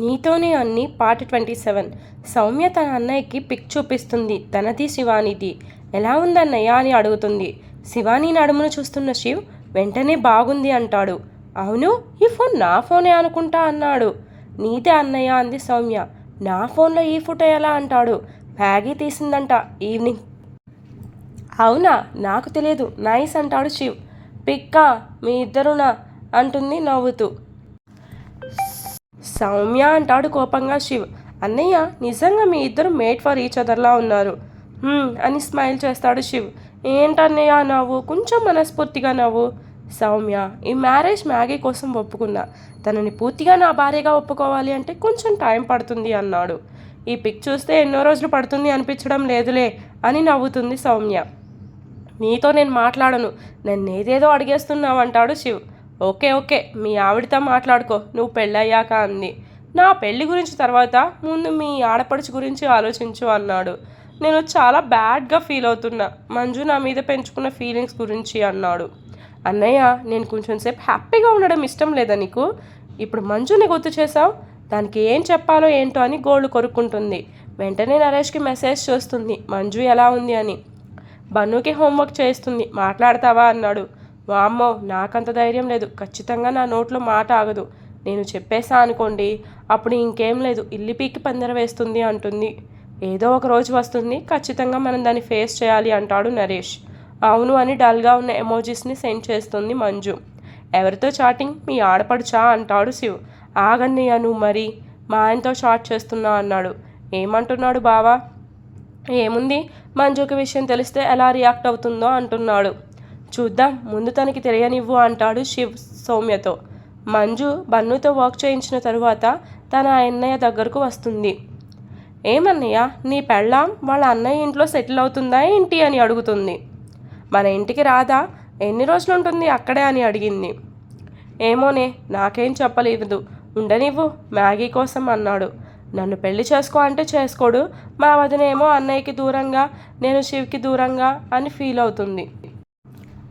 నీతోనే అన్ని పార్ట్ 27. సౌమ్య తన అన్నయ్యకి పిక్ చూపిస్తుంది. తనది శివానిది. ఎలా ఉందన్నయ్య అని అడుగుతుంది. శివాని నడుమును చూస్తున్న శివ్ వెంటనే బాగుంది అంటాడు. అవును, ఈ ఫోన్ నా ఫోనే అనుకుంటా అన్నాడు. నీదే అన్నయ్య అంది సౌమ్య. నా ఫోన్లో ఈ ఫోటో ఎలా అంటాడు. బ్యాగీ తీసిందంట ఈవినింగ్. అవునా, నాకు తెలియదు నైస్ అంటాడు శివ్. పిక్కా మీ ఇద్దరునా అంటుంది నవ్వుతూ. సౌమ్య అంటాడు కోపంగా శివ్. అన్నయ్య నిజంగా మీ ఇద్దరు మేడ్ ఫర్ ఈచ్ అదర్లా ఉన్నారు అని స్మైల్ చేస్తాడు శివ్. ఏంటన్నయ్య నవ్వు, కొంచెం మనస్ఫూర్తిగా నవ్వు. సౌమ్య, ఈ మ్యారేజ్ మ్యాగీ కోసం ఒప్పుకున్నా. తనని పూర్తిగా నా భార్యగా ఒప్పుకోవాలి అంటే కొంచెం టైం పడుతుంది అన్నాడు. ఈ పిక్ చూస్తే ఎన్నో రోజులు పడుతుంది అనిపించడం లేదులే అని నవ్వుతుంది సౌమ్య. నీతో నేను మాట్లాడను, నన్నేదేదో అడిగేస్తున్నావు అంటాడు శివ్. ఓకే ఓకే, మీ ఆవిడతో మాట్లాడుకో, నువ్వు పెళ్ళయ్యాక అంది. నా పెళ్లి గురించి తర్వాత ముందు మీ ఆడపడుచు గురించి ఆలోచించు అన్నాడు. నేను చాలా బ్యాడ్గా ఫీల్ అవుతున్నా, మంజు నా మీద పెంచుకున్న ఫీలింగ్స్ గురించి అన్నాడు. అన్నయ్య, నేను కొంచెం సేపు హ్యాపీగా ఉండడం ఇష్టం లేదా నీకు? ఇప్పుడు మంజుని గుర్తు చేసావు, దానికి ఏం చెప్పాలో ఏంటో అని గోళ్ళు కొరుక్కుంటుంది. వెంటనే నరేష్కి మెసేజ్ చేస్తుంది మంజు ఎలా ఉంది అని. బన్నుకి హోంవర్క్ చేస్తుంది, మాట్లాడతావా అన్నాడు. వామ్మో, నాకంత ధైర్యం లేదు, ఖచ్చితంగా నా నోట్లో మాట ఆగదు. నేను చెప్పేసా అనుకోండి, అప్పుడు ఇంకేం లేదు, ఇల్లు పీకి పందెర వేస్తుంది అంటుంది. ఏదో ఒక రోజు వస్తుంది, ఖచ్చితంగా మనం దాన్ని ఫేస్ చేయాలి అంటాడు నరేష్. అవును అని డల్గా ఉన్న ఎమోజీస్ని సెండ్ చేస్తుంది మంజు. ఎవరితో చాటింగ్, మీ ఆడపడుచా అంటాడు శివ్. ఆగన్నయ్య, నువ్వు మరి మా ఆయనతో చాట్ చేస్తున్నా అన్నాడు. ఏమంటున్నాడు బావా? ఏముంది, మంజుకి విషయం తెలిస్తే ఎలా రియాక్ట్ అవుతుందో అంటున్నాడు. చూద్దాం, ముందు తనకి తెలియనివ్వు అంటాడు శివ్ సౌమ్యతో. మంజు బన్నుతో వర్క్ చేయించిన తరువాత తన అన్నయ్య దగ్గరకు వస్తుంది. ఏమన్నయ్య, నీ పెళ్ళాం వాళ్ళ అన్నయ్య ఇంట్లో సెటిల్ అవుతుందా ఏంటి అని అడుగుతుంది. మన ఇంటికి రాదా, ఎన్ని రోజులు ఉంటుంది అక్కడే అని అడిగింది. ఏమోనే, నాకేం చెప్పలేదు, ఉండనివ్వు మ్యాగీ కోసం అన్నాడు. నన్ను పెళ్లి చేసుకో అంటే చేసుకోడు, మా వదినేమో అన్నయ్యకి దూరంగా, నేను శివ్కి దూరంగా అని ఫీల్ అవుతుంది.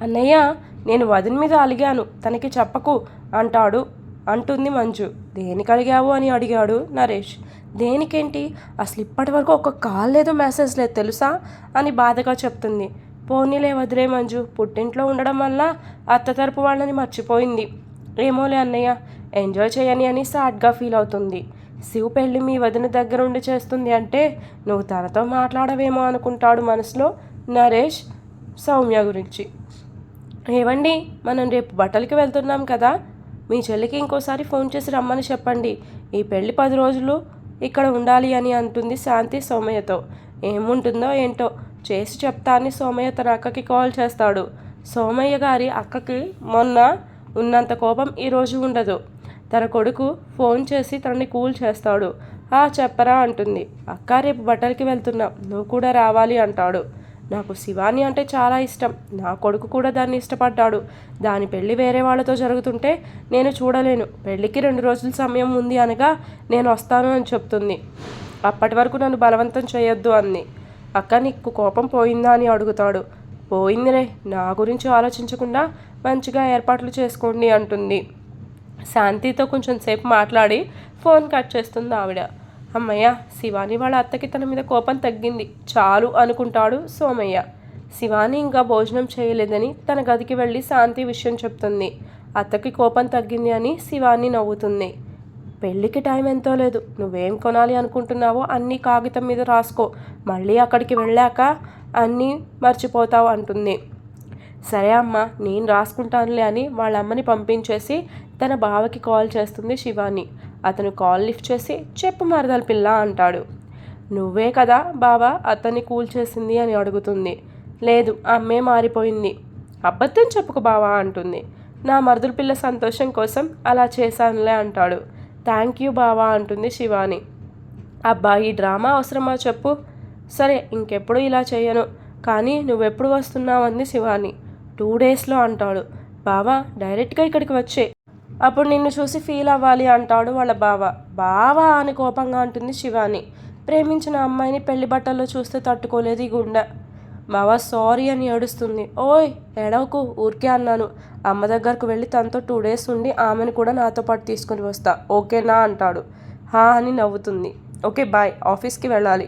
అన్నయ్య, నేను వదిన మీద అలిగాను, తనకి చెప్పకు అంటుంది మంజు. దేనికి అలిగావు అని అడిగాడు నరేష్. దేనికేంటి, అసలు ఇప్పటి వరకు ఒక కాల్ లేదు, మెసేజ్ లేదు తెలుసా అని బాధగా చెప్తుంది. పోనీలే వదిలే మంజు, పుట్టింట్లో ఉండడం వల్ల అత్త తరపు వాళ్ళని మర్చిపోయింది. ఏమోలే అన్నయ్య, ఎంజాయ్ చేయని అని సాడ్గా ఫీల్ అవుతుంది. శివ్ పెళ్ళి మీ వదిన దగ్గరుండి చేస్తుంది అంటే నువ్వు తనతో మాట్లాడవేమో అనుకుంటాడు మనసులో నరేష్ సౌమ్య గురించి. ఏవండి, మనం రేపు బట్టలకి వెళ్తున్నాం కదా, మీ చెల్లికి ఇంకోసారి ఫోన్ చేసి రమ్మని చెప్పండి, ఈ పెళ్ళి 10 రోజులు ఇక్కడ ఉండాలి అని అంటుంది శాంతి సౌమ్యతో. ఏముంటుందో ఏంటో, చేసి చెప్తా అని సోమయ్య తన అక్కకి కాల్ చేస్తాడు. సోమయ్య గారి అక్కకి మొన్న ఉన్నంత కోపం ఈరోజు ఉండదు. తన కొడుకు ఫోన్ చేసి తనని కూల్ చేస్తాడు. చెప్పరా అంటుంది. అక్క, రేపు బట్టలకి వెళ్తున్నాం, నువ్వు కూడా రావాలి అంటాడు. నాకు శివాని అంటే చాలా ఇష్టం, నా కొడుకు కూడా దాన్ని ఇష్టపడ్డాడు. దాని పెళ్ళి వేరే వాళ్ళతో జరుగుతుంటే నేను చూడలేను. పెళ్ళికి 2 రోజుల సమయం ఉంది అనగా నేను వస్తాను అని చెప్తుంది. అప్పటి వరకు నన్ను బలవంతం చేయొద్దు అంది. అక్క, నీకు కోపం పోయిందా అని అడుగుతాడు. పోయిందిరే, నా గురించి ఆలోచించకుండా మంచిగా ఏర్పాట్లు చేసుకోండి అంటుంది. శాంతితో కొంచెం సేపు మాట్లాడి ఫోన్ కట్ చేస్తుంది ఆవిడ. అమ్మయ్య, శివాని వాళ్ళ అత్తకి తన మీద కోపం తగ్గింది చాలు అనుకుంటాడు సోమయ్య. శివాని ఇంకా భోజనం చేయలేదని తన గదికి వెళ్ళి శాంతి విషయం చెప్తుంది. అత్తకి కోపం తగ్గింది అని శివాని నవ్వుతుంది. పెళ్ళికి టైం ఎంతో లేదు, నువ్వేం కొనాలి అనుకుంటున్నావో అన్నీ కాగితం మీద రాసుకో, మళ్ళీ అక్కడికి వెళ్ళాక అన్నీ మర్చిపోతావు అంటుంది. సరే అమ్మ, నేను రాసుకుంటానులే అని వాళ్ళ అమ్మని పంపించేసి తన బావకి కాల్ చేస్తుంది శివాని. అతను కాల్ లిఫ్ట్ చేసి, చెప్పు మరదల పిల్ల అంటాడు. నువ్వే కదా బావా అతన్ని కూల్ చేసింది అని అడుగుతుంది. లేదు, అమ్మే మారిపోయింది. అబద్ధం చెప్పుకు బావా అంటుంది. నా మరదల పిల్ల సంతోషం కోసం అలా చేశానులే అంటాడు. థ్యాంక్ యూ బావా అంటుంది శివాని. అబ్బా, ఈ డ్రామా అవసరమా చెప్పు. సరే, ఇంకెప్పుడు ఇలా చేయను, కానీ నువ్వెప్పుడు వస్తున్నావు అంది శివాని. 2 డేస్లో అంటాడు. బావా, డైరెక్ట్గా ఇక్కడికి వచ్చే, అప్పుడు నిన్ను చూసి ఫీల్ అవ్వాలి అంటాడు వాళ్ళ బావ. బావా అని కోపంగా అంటుంది శివాని. ప్రేమించిన అమ్మాయిని పెళ్లి బట్టల్లో చూస్తే తట్టుకోలేదు ఈ గుండె. బావా సారీ అని ఏడుస్తుంది. ఓయ్ ఏడవకు, ఊరికే అన్నాను. అమ్మ దగ్గరకు వెళ్ళి తనతో 2 డేస్ ఉండి ఆమెను కూడా నాతో పాటు తీసుకుని వస్తా, ఓకేనా అంటాడు. హా అని నవ్వుతుంది. ఓకే బాయ్, ఆఫీస్కి వెళ్ళాలి.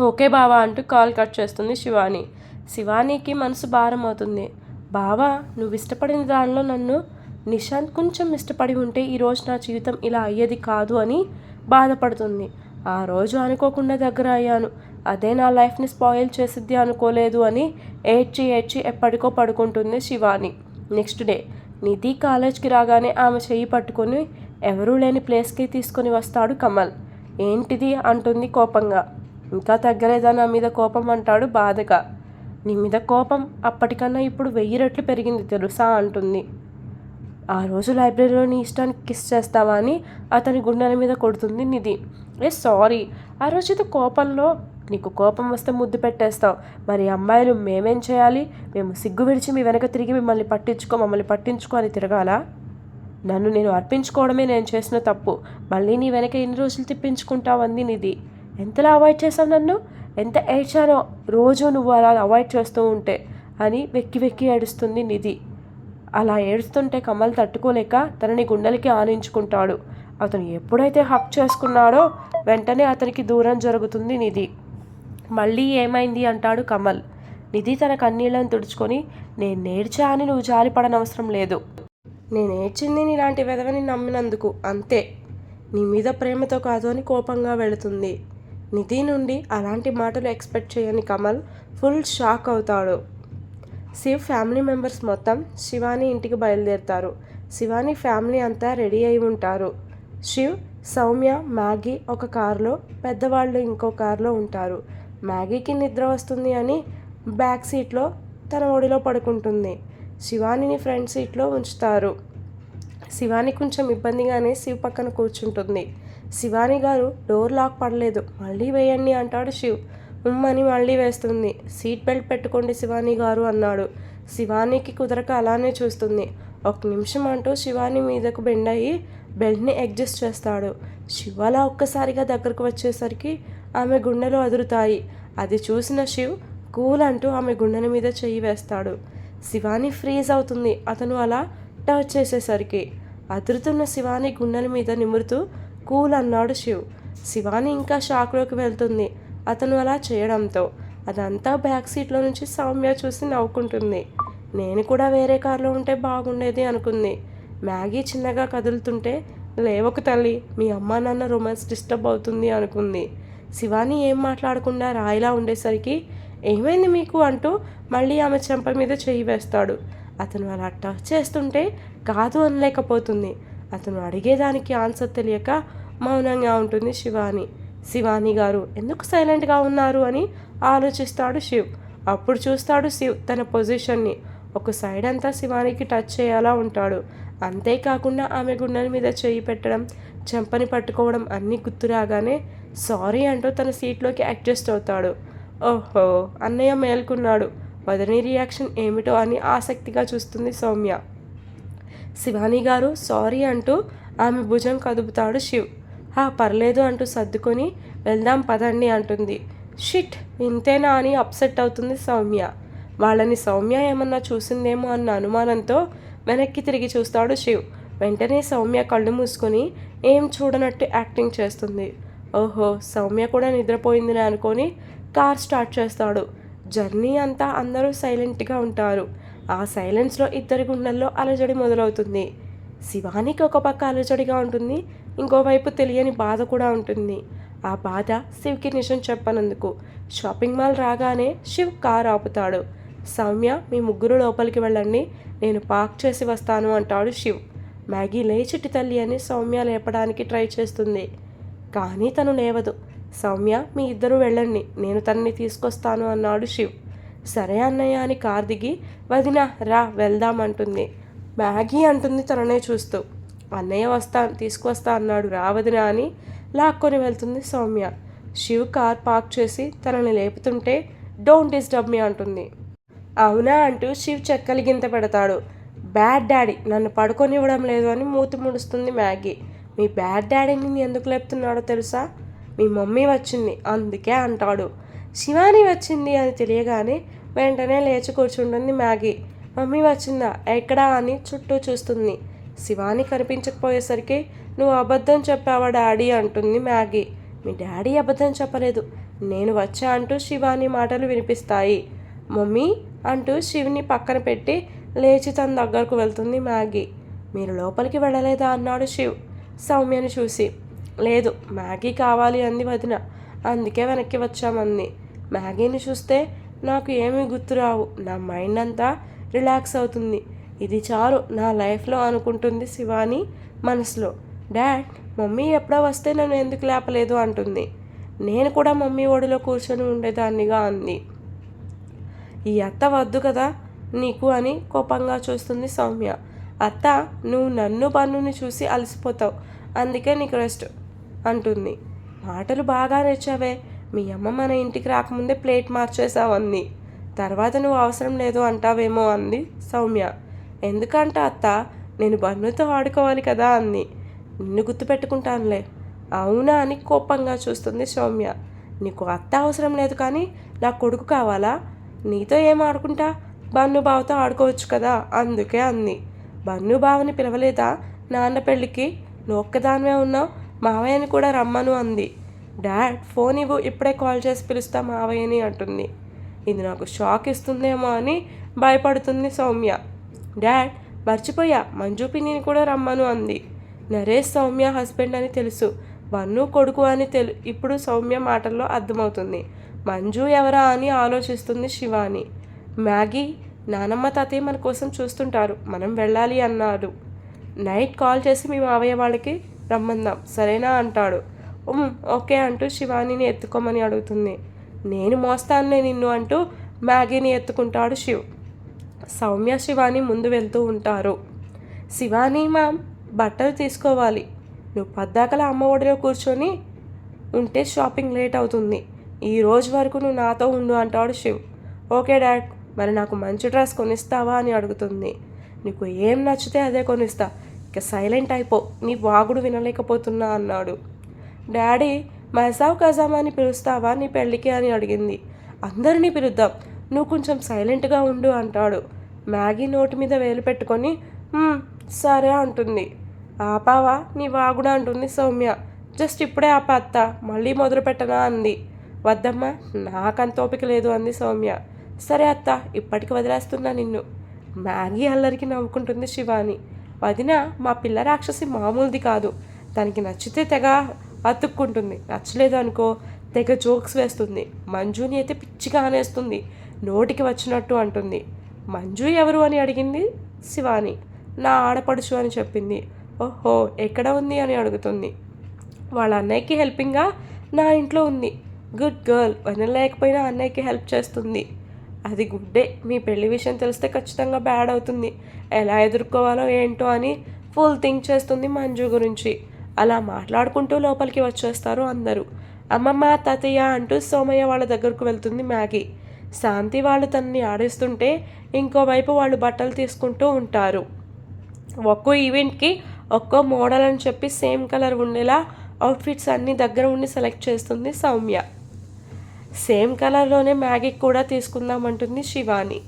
ఓకే బావా అంటూ కాల్ కట్ చేస్తుంది శివాని. శివానీకి మనసు భారం అవుతుంది. బావా, నువ్వు ఇష్టపడిన దానిలో నన్ను నిశాంత్ కొంచెం ఇష్టపడి ఉంటే ఈరోజు నా జీవితం ఇలా అయ్యేది కాదు అని బాధపడుతుంది. ఆ రోజు అనుకోకుండా దగ్గర అయ్యాను, అదే నా లైఫ్ని స్పాయిల్ చేసిద్ది అనుకోలేదు అని ఏడ్చి ఏడ్చి ఎప్పటికో పడుకుంటుంది శివాని. నెక్స్ట్ డే నిధి కాలేజ్కి రాగానే ఆమె చెయ్యి పట్టుకొని ఎవరూ లేని ప్లేస్కి తీసుకొని వస్తాడు కమల్. ఏంటిది అంటుంది కోపంగా. ఇంకా తగ్గలేదా నా మీద కోపం అంటాడు బాధగా. నీ మీద కోపం అప్పటికన్నా ఇప్పుడు 1000 రెట్లు పెరిగింది తెలుసా అంటుంది. ఆ రోజు లైబ్రరీలో నీ ఇష్టానికి కిస్ చేస్తావా అని అతని గుండెల మీద కొడుతుంది నిధి. సారీ, ఆ రోజు ఇది కోపంలో. నీకు కోపం వస్తే ముద్దు పెట్టేస్తావు, మరి అమ్మాయిలు మేమేం చేయాలి? మేము సిగ్గు విడిచి మీ వెనక తిరిగి మమ్మల్ని పట్టించుకో అని తిరగాలా? నన్ను నేను అర్పించుకోవడమే నేను చేసిన తప్పు, మళ్ళీ నీ వెనక ఎన్ని రోజులు తిప్పించుకుంటావు అంది నిధి. ఎంతలా అవాయిడ్ చేసావు నన్ను, ఎంత ఏడ్చానో రోజు నువ్వు అలా అవాయిడ్ చేస్తూ ఉంటే అని వెక్కి వెక్కి ఏడుస్తుంది నిధి. అలా ఏడుస్తుంటే కమల్ తట్టుకోలేక తనని గుండెలకి ఆనించుకుంటాడు. అతను ఎప్పుడైతే హక్ చేసుకున్నాడో వెంటనే అతనికి దూరం జరుగుతుంది నిధి. మళ్ళీ ఏమైంది అంటాడు కమల్. నిధి తన కన్నీళ్లను తుడుచుకొని, నేను నేర్చా అని నువ్వు జాలిపడనవసరం లేదు. నేను ఏడ్చింది నీలాంటి వెధవని నమ్మినందుకు, అంతే. నీ మీద ప్రేమతో కాదు అని కోపంగా వెళుతుంది. నిధి నుండి అలాంటి మాటలు ఎక్స్పెక్ట్ చేయని కమల్ ఫుల్ షాక్ అవుతాడు. శివ్ ఫ్యామిలీ మెంబర్స్ మొత్తం శివాని ఇంటికి బయలుదేరుతారు. శివాని ఫ్యామిలీ అంతా రెడీ అయి ఉంటారు. శివ్, సౌమ్య, మ్యాగీ ఒక కారులో, పెద్దవాళ్ళు ఇంకో కారులో ఉంటారు. మ్యాగీకి నిద్ర వస్తుంది అని బ్యాక్ సీట్లో తన ఒడిలో పడుకుంటుంది. శివానిని ఫ్రంట్ సీట్లో ఉంచుతారు. శివాని కొంచెం ఇబ్బందిగానే శివ్ పక్కన కూర్చుంటుంది. శివాని గారు, డోర్ లాక్ పడలేదు, మళ్ళీ వేయండి అంటాడు శివ్. ఉమ్మని మళ్ళీ వేస్తుంది. సీట్ బెల్ట్ పెట్టుకోండి శివాని గారు అన్నాడు. శివానికి కుదరక అలానే చూస్తుంది. 1 నిమిషం అంటూ శివాని మీదకు బెండ్ అయ్యి బెల్ట్ని అడ్జస్ట్ చేస్తాడు. శివ్ అలా ఒక్కసారిగా దగ్గరకు వచ్చేసరికి ఆమె గుండెలు అదురుతాయి. అది చూసిన శివ్ కూల్ అంటూ ఆమె గుండెల మీద చెయ్యి వేస్తాడు. శివాని ఫ్రీజ్ అవుతుంది అతను అలా టచ్ చేసేసరికి. అదురుతున్న శివాని గుండెల మీద నిమురుతూ కూల్ అన్నాడు శివ్. శివాని ఇంకా షాక్లోకి వెళ్తుంది అతను అలా చేయడంతో. అదంతా బ్యాక్ సీట్లో నుంచి సౌమ్య చూసి నవ్వుకుంటుంది. నేను కూడా వేరే కారులో ఉంటే బాగుండేది అనుకుంది. మ్యాగీ చిన్నగా కదులుతుంటే, లేవకు తల్లి, మీ అమ్మా నాన్న రొమాన్స్ డిస్టర్బ్ అవుతుంది అనుకుంది. శివాని ఏం మాట్లాడకుండా రాయిలా ఉండేసరికి, ఏమైంది మీకు అంటూ మళ్ళీ ఆమె చెంప మీద చెయ్యి వేస్తాడు. అతను అలా టచ్ చేస్తుంటే కాదు అనలేకపోతుంది. అతను అడిగేదానికి ఆన్సర్ తెలియక మౌనంగా ఉంటుంది శివాని. శివాని గారు ఎందుకు సైలెంట్గా ఉన్నారు అని ఆలోచిస్తాడు శివ్. అప్పుడు చూస్తాడు శివ్ తన పొజిషన్ని. ఒక సైడ్ అంతా శివానికి టచ్ చేయాలా ఉంటాడు. అంతేకాకుండా ఆమె గుండెల మీద చెయ్యి పెట్టడం, చెంపని పట్టుకోవడం అన్నీ గుర్తురాగానే సారీ అంటూ తన సీట్లోకి అడ్జస్ట్ అవుతాడు. ఓహో, అన్నయ్య మేల్కున్నాడు. వదిని రియాక్షన్ ఏమిటో అని ఆసక్తిగా చూస్తుంది సౌమ్య. శివాని గారు సారీ అంటూ ఆమె భుజం కదుపుతాడు శివ్. పర్లేదు అంటూ సర్దుకొని వెళ్దాం పదండి అంటుంది. షిట్, ఇంతేనా అని అప్సెట్ అవుతుంది సౌమ్య. వాళ్ళని సౌమ్య ఏమన్నా చూసిందేమో అన్న అనుమానంతో వెనక్కి తిరిగి చూస్తాడు శివ్. వెంటనే సౌమ్య కళ్ళు మూసుకొని ఏం చూడనట్టు యాక్టింగ్ చేస్తుంది. ఓహో, సౌమ్య కూడా నిద్రపోయిందని అనుకొని కార్ స్టార్ట్ చేస్తాడు. జర్నీ అంతా అందరూ సైలెంట్గా ఉంటారు. ఆ సైలెన్స్లో ఇద్దరి గుండెల్లో అలజడి మొదలవుతుంది. శివానికి ఒక పక్క అలజడిగా ఉంటుంది, ఇంకోవైపు తెలియని బాధ కూడా ఉంటుంది. ఆ బాధ శివ్కి నిజం చెప్పనందుకు. షాపింగ్ మాల్ రాగానే శివ్ కార్ ఆపుతాడు. సౌమ్య, మీ ముగ్గురు లోపలికి వెళ్ళండి, నేను పార్క్ చేసి వస్తాను అంటాడు శివ్. మ్యాగీ లేచిటి తల్లి అని సౌమ్య లేపడానికి ట్రై చేస్తుంది, కానీ తను లేవదు. సౌమ్య, మీ ఇద్దరు వెళ్ళండి, నేను తనని తీసుకొస్తాను అన్నాడు శివ్. సరే అన్నయ్య అని కార్ దిగి, వదినా రా వెళ్దాం అంటుంది. మ్యాగీ అంటుంది తననే చూస్తూ. అన్నయ్య తీసుకొస్తా అన్నాడు, రా వదినా అని లాక్కొని వెళ్తుంది సౌమ్య. శివ్ కార్ పార్క్ చేసి తనని లేపుతుంటే డోంట్ డిస్టర్బ్ మీ అంటుంది. అవునా అంటూ శివ్ చెక్కలి గింత పెడతాడు. బ్యాడ్ డాడీ నన్ను పడుకొనివ్వడం లేదు అని మూతి ముడుస్తుంది మ్యాగీ. మీ బ్యాడ్ డాడీని ఎందుకు లేపుతున్నాడో తెలుసా? మీ మమ్మీ వచ్చింది అందుకే అంటాడు. శివాని వచ్చింది అని తెలియగానే వెంటనే లేచి కూర్చుంటుంది మ్యాగీ. మమ్మీ వచ్చిందా, ఎక్కడా అని చుట్టూ చూస్తుంది. శివాని కనిపించకపోయేసరికి నువ్వు అబద్ధం చెప్పావా డాడీ అంటుంది మ్యాగీ. మీ డాడీ అబద్ధం చెప్పలేదు, నేను వచ్చా అంటూ శివాని మాటలు వినిపిస్తాయి. మమ్మీ అంటూ శివ్ని పక్కన పెట్టి లేచి తన దగ్గరకు వెళ్తుంది మ్యాగీ. మీరు లోపలికి వెళ్ళలేదా అన్నాడు శివ్ సౌమ్యని చూసి. లేదు, మ్యాగీ కావాలి అంది వదిన, అందుకే వెనక్కి వచ్చామంది. మ్యాగీని చూస్తే నాకు ఏమీ గుర్తురావు, నా మైండ్ అంతా రిలాక్స్ అవుతుంది, ఇది చాలు నా లైఫ్లో అనుకుంటుంది శివాని మనసులో. డాడ్, మమ్మీ ఎప్పుడో వస్తే నన్ను ఎందుకు లేపలేదు అంటుంది. నేను కూడా మమ్మీ ఒడిలో కూర్చొని ఉండేదాన్నిగా అంది. ఈ అత్త వద్దు కదా నీకు అని కోపంగా చూస్తుంది సౌమ్య. అత్త, నువ్వు నన్ను పన్నుని చూసి అలసిపోతావు, అందుకే నీకు రెస్ట్ అంటుంది. మాటలు బాగా నేర్చావే, మీ అమ్మ మన ఇంటికి రాకముందే ప్లేట్ మార్చేసావు అంది. తర్వాత నువ్వు అవసరం లేదు అంటావేమో అంది సౌమ్య. ఎందుకంట అత్త, నేను బన్నుతో ఆడుకోవాలి కదా అంది. నిన్ను గుర్తుపెట్టుకుంటానులే. అవునా అని కోపంగా చూస్తుంది సౌమ్య. నీకు అత్త అవసరం లేదు కానీ నా కొడుకు కావాలా? నీతో ఏం ఆడుకుంటా, బన్ను బావతో ఆడుకోవచ్చు కదా అందుకే అంది. బన్ను బావని పిలవలేదా నాన్న పెళ్ళికి? నువ్వు ఒక్కదానివే ఉన్నావు, మావయ్యని కూడా రమ్మను అంది. డాడ్ ఫోన్ ఇవ్వు, ఇప్పుడే కాల్ చేసి పిలుస్తా మావయ్యని అంటుంది. ఇది నాకు షాక్ ఇస్తుందేమో అని భయపడుతుంది సౌమ్య. డాడ్ మర్చిపోయా, మంజు పిన్నిని కూడా రమ్మను అంది. నరేష్ సౌమ్య హస్బెండ్ అని తెలుసు, బన్ను కొడుకు అని ఇప్పుడు సౌమ్య మాటల్లో అర్థమవుతుంది. మంజు ఎవరా అని ఆలోచిస్తుంది శివాని. మ్యాగీ, నానమ్మ తాతయ్య మన కోసం చూస్తుంటారు, మనం వెళ్ళాలి అన్నాడు. నైట్ కాల్ చేసి మీ మావయ్య వాళ్ళకి రమ్మందాం సరేనా అంటాడు. ఓకే అంటూ శివానీని ఎత్తుకోమని అడుగుతుంది. నేను మోస్తానులే నిన్ను అంటూ మ్యాగీని ఎత్తుకుంటాడు శివ్. సౌమ్య శివాని ముందు వెళ్తూ ఉంటారు. శివాని మామ్, బట్టలు తీసుకోవాలి, నువ్వు పద్దాకల అమ్మ ఒడిలో కూర్చొని ఉంటే షాపింగ్ లేట్ అవుతుంది, ఈ రోజు వరకు నువ్వు నాతో ఉండు అంటాడు శివ్. ఓకే డాడ్, మరి నాకు మంచి డ్రెస్ కొనిస్తావా అని అడుగుతుంది. నీకు ఏం నచ్చితే అదే కొనిస్తా, ఇక సైలెంట్ అయిపో, నీ వాగుడు వినలేకపోతున్నా అన్నాడు. డాడీ, మజావ్ కజామా అని పిలుస్తావా నీ పెళ్ళికి అని అడిగింది. అందరినీ పిలుద్దాం, నువ్వు కొంచెం సైలెంట్గా ఉండు అంటాడు. మ్యాగీ నోటి మీద వేలు పెట్టుకొని సరే అంటుంది. ఆపావా నీ వాగుడా అంటుంది సౌమ్య. జస్ట్ ఇప్పుడే ఆపా అత్త, మళ్ళీ మొదలు పెట్టనా అంది. వద్దమ్మా, నాకంత ఓపిక లేదు అంది సౌమ్య. సరే అత్త, ఇప్పటికి వదిలేస్తున్నా నిన్ను. మ్యాగీ అల్లరికి నవ్వుకుంటుంది శివాని. వదిన, మా పిల్ల రాక్షసి మామూలుది కాదు, తనకి నచ్చితే తెగ అతుక్కుంటుంది, నచ్చలేదు అనుకో తెగ జోక్స్ వేస్తుంది. మంజుని అయితే పిచ్చిగా అనేస్తుంది, నోటికి వచ్చినట్టు అంటుంది. మంజు ఎవరు అని అడిగింది శివాని. నా ఆడపడుచు అని చెప్పింది. ఓహో, ఎక్కడ ఉంది అని అడుగుతుంది. వాళ్ళ అన్నయ్యకి హెల్పింగ్గా నా ఇంట్లో ఉంది, గుడ్ గర్ల్, వినలేకపోయినా అన్నయ్యకి హెల్ప్ చేస్తుంది. అది గుడ్డే, మీ పెళ్లి విషయం తెలిస్తే ఖచ్చితంగా బ్యాడ్ అవుతుంది, ఎలా ఎదుర్కోవాలో ఏంటో అని ఫుల్ థింక్ చేస్తుంది మంజు గురించి. అలా మాట్లాడుకుంటూ లోపలికి వచ్చేస్తారు అందరూ. అమ్మమ్మ తాతయ్య అంటూ సోమయ్య వాళ్ళ దగ్గరకు వెళ్తుంది మ్యాగీ. శాంతి వాళ్ళు తనని ఆడిస్తుంటే ఇంకోవైపు వాళ్ళు బట్టలు తీసుకుంటూ ఉంటారు. ఒక్కో ఈవెంట్కి ఒక్కో మోడల్ అని చెప్పి సేమ్ కలర్ ఉండేలా అవుట్ఫిట్స్ అన్నీ దగ్గర ఉండి సెలెక్ట్ చేస్తుంది సౌమ్య. సేమ్ కలర్లోనే మ్యాగీకి కూడా తీసుకుందామంటుంది శివాని.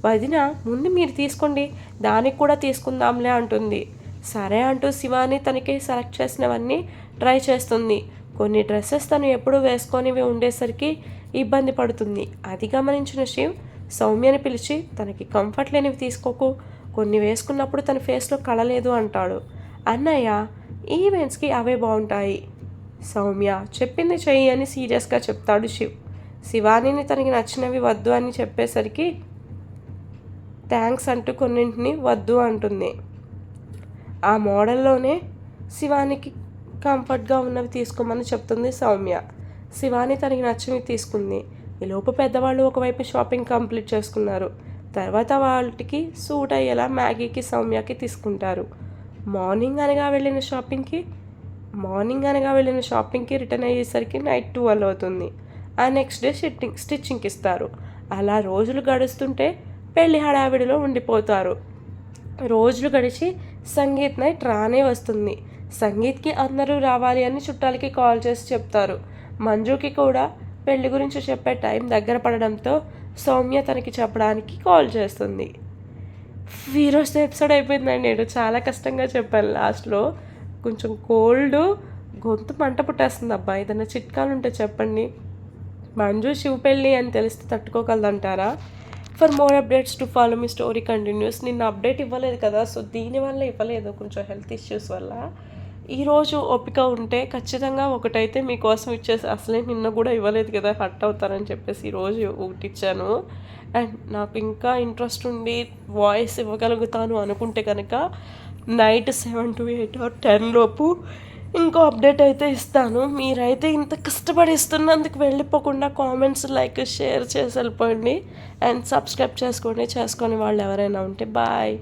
వదిన, ముందు మీరు తీసుకోండి, దానికి కూడా తీసుకుందాంలే అంటుంది. సరే అంటూ శివాని తనకి సెలెక్ట్ చేసినవన్నీ ట్రై చేస్తుంది. కొన్ని డ్రెస్సెస్ తను ఎప్పుడూ వేసుకొనివి ఉండేసరికి ఇబ్బంది పడుతుంది. అది గమనించిన శివ్ సౌమ్యని పిలిచి, తనకి కంఫర్ట్ లేనివి తీసుకోకు, కొన్ని వేసుకున్నప్పుడు తన ఫేస్లో కళలేదు అంటాడు. అన్నయ్య, ఈవెంట్స్కి అవే బాగుంటాయి, సౌమ్య చెప్పింది చెయ్యి అని సీరియస్గా చెప్తాడు శివ్. శివానీని తనకి నచ్చినవి వద్దు అని చెప్పేసరికి థ్యాంక్స్ అంటూ కొన్నింటిని వద్దు అంటుంది. ఆ మోడల్లోనే శివానికి కంఫర్ట్గా ఉన్నవి తీసుకోమని చెప్తుంది సౌమ్య. శివాని తనకి నచ్చినవి తీసుకుంది. ఈలోపు పెద్దవాళ్ళు ఒకవైపు షాపింగ్ కంప్లీట్ చేసుకున్నారు. తర్వాత వాటికి సూట్ అయ్యేలా మ్యాగీకి సౌమ్యకి తీసుకుంటారు. మార్నింగ్ అనగా వెళ్ళిన షాపింగ్కి రిటర్న్ అయ్యేసరికి నైట్ 12 అవుతుంది. ఆ నెక్స్ట్ డే స్టిచ్చింగ్కి ఇస్తారు. అలా రోజులు గడుస్తుంటే పెళ్లి హడావిడిలో ఉండిపోతారు. రోజులు గడిచి సంగీత్ నైట్ రానే వస్తుంది. సంగీత్కి అందరూ రావాలి అని చుట్టాలకి కాల్ చేసి చెప్తారు. మంజుకి కూడా పెళ్లి గురించి చెప్పే టైం దగ్గర పడడంతో సౌమ్య తనకి చెప్పడానికి కాల్ చేస్తుంది. ఈరోజు ఎపిసోడ్ అయిపోయిందండి. నేను చాలా కష్టంగా చెప్పాను లాస్ట్లో. కొంచెం కోల్డ్, గొంతు మంట పుట్టేస్తుంది అబ్బా. ఏదైనా చిట్కాలు ఉంటే చెప్పండి. మంజు శివ పెళ్ళి అని తెలిస్తే తట్టుకోగలదంటారా? For more updates to follow me story continues. నిన్న అప్డేట్ ఇవ్వలేదు కదా, సో దీనివల్ల ఇవ్వలేదు, కొంచెం హెల్త్ ఇష్యూస్ వల్ల. ఈరోజు ఓపిక ఉంటే ఖచ్చితంగా ఒకటైతే మీకోసం ఇచ్చేసి, అసలే నిన్న కూడా ఇవ్వలేదు కదా హర్ట్ అవుతారని చెప్పేసి ఈరోజు ఒకటి ఇచ్చాను. అండ్ నాకు ఇంకా ఇంట్రెస్ట్ ఉండి వాయిస్ ఇవ్వగలుగుతాను అనుకుంటే కనుక నైట్ 7 to 8 or 10 లోపు ఇంకో అప్డేట్ అయితే ఇస్తాను. మీరైతే ఇంత కష్టపడి ఇస్తున్నందుకు వెళ్ళిపోకుండా కామెంట్స్, లైక్, షేర్ చేసి వెళ్ళిపోండి. అండ్ సబ్స్క్రైబ్ చేసుకొని వాళ్ళు ఎవరైనా ఉంటే బాయ్.